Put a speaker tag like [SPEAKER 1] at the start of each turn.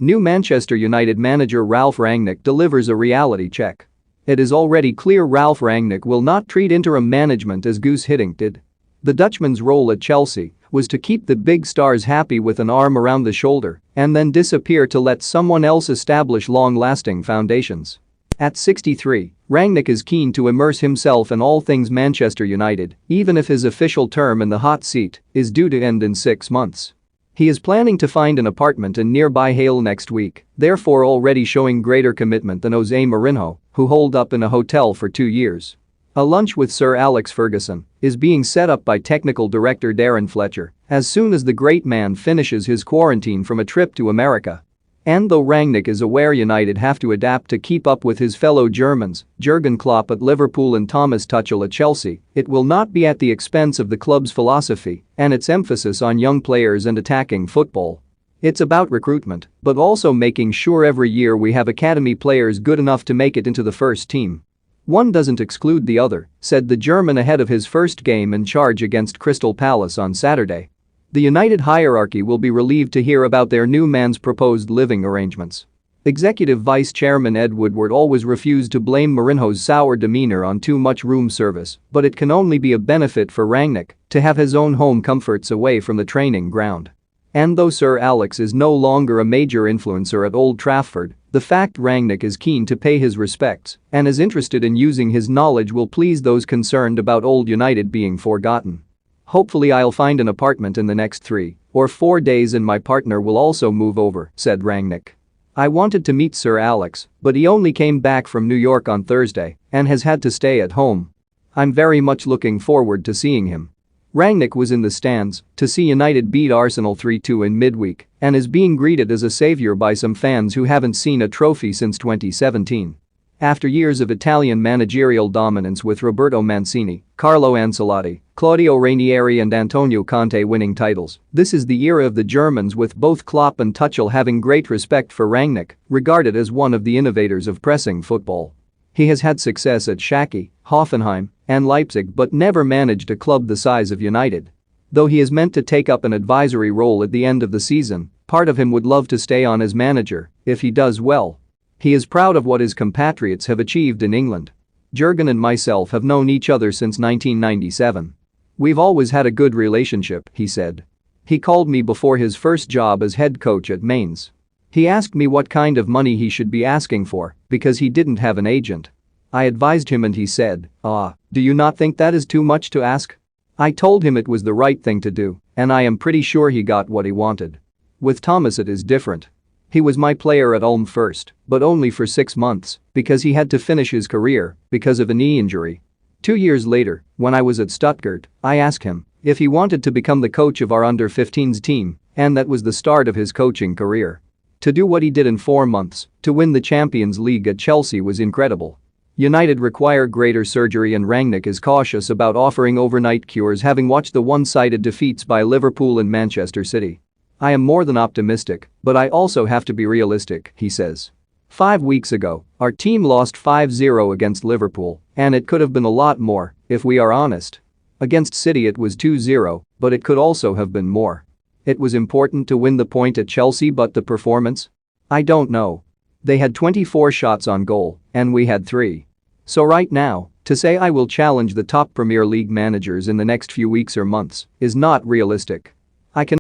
[SPEAKER 1] New Manchester United manager Ralf Rangnick delivers a reality check. It is already clear Ralf Rangnick will not treat interim management as Guus Hiddink did. The Dutchman's role at Chelsea was to keep the big stars happy with an arm around the shoulder and then disappear to let someone else establish long-lasting foundations. At 63, Rangnick is keen to immerse himself in all things Manchester United, even if his official term in the hot seat is due to end in 6 months. He is planning to find an apartment in nearby Hale next week, therefore already showing greater commitment than Jose Mourinho, who holed up in a hotel for 2 years. A lunch with Sir Alex Ferguson is being set up by technical director Darren Fletcher as soon as the great man finishes his quarantine from a trip to America. And though Rangnick is aware United have to adapt to keep up with his fellow Germans, Jurgen Klopp at Liverpool and Thomas Tuchel at Chelsea, it will not be at the expense of the club's philosophy and its emphasis on young players and attacking football. It's about recruitment, but also making sure every year we have academy players good enough to make it into the first team. One doesn't exclude the other, said the German ahead of his first game in charge against Crystal Palace on Saturday. The United hierarchy will be relieved to hear about their new man's proposed living arrangements. Executive Vice Chairman Ed Woodward always refused to blame Mourinho's sour demeanor on too much room service, but it can only be a benefit for Rangnick to have his own home comforts away from the training ground. And though Sir Alex is no longer a major influencer at Old Trafford, the fact Rangnick is keen to pay his respects and is interested in using his knowledge will please those concerned about Old United being forgotten. Hopefully I'll find an apartment in the next 3 or 4 days and my partner will also move over, said Rangnick. I wanted to meet Sir Alex, but he only came back from New York on Thursday and has had to stay at home. I'm very much looking forward to seeing him. Rangnick was in the stands to see United beat Arsenal 3-2 in midweek and is being greeted as a savior by some fans who haven't seen a trophy since 2017. After years of Italian managerial dominance with Roberto Mancini, Carlo Ancelotti, Claudio Ranieri and Antonio Conte winning titles, this is the era of the Germans with both Klopp and Tuchel having great respect for Rangnick, regarded as one of the innovators of pressing football. He has had success at Schalke, Hoffenheim and Leipzig but never managed a club the size of United. Though he is meant to take up an advisory role at the end of the season, part of him would love to stay on as manager if he does well. He is proud of what his compatriots have achieved in England. Jurgen and myself have known each other since 1997. We've always had a good relationship, he said. He called me before his first job as head coach at Mainz. He asked me what kind of money he should be asking for because he didn't have an agent. I advised him and he said, do you not think that is too much to ask? I told him it was the right thing to do, and I am pretty sure he got what he wanted. With Thomas it is different. He was my player at Ulm first, but only for 6 months because he had to finish his career because of a knee injury. 2 years later, when I was at Stuttgart, I asked him if he wanted to become the coach of our under-15s team, and that was the start of his coaching career. To do what he did in 4 months, to win the Champions League at Chelsea was incredible. United require greater surgery and Rangnick is cautious about offering overnight cures having watched the one-sided defeats by Liverpool and Manchester City. I am more than optimistic, but I also have to be realistic, he says. 5 weeks ago, our team lost 5-0 against Liverpool, and it could have been a lot more, if we are honest. Against City it was 2-0, but it could also have been more. It was important to win the point at Chelsea but the performance? I don't know. They had 24 shots on goal, and we had 3. So right now, to say I will challenge the top Premier League managers in the next few weeks or months is not realistic. I can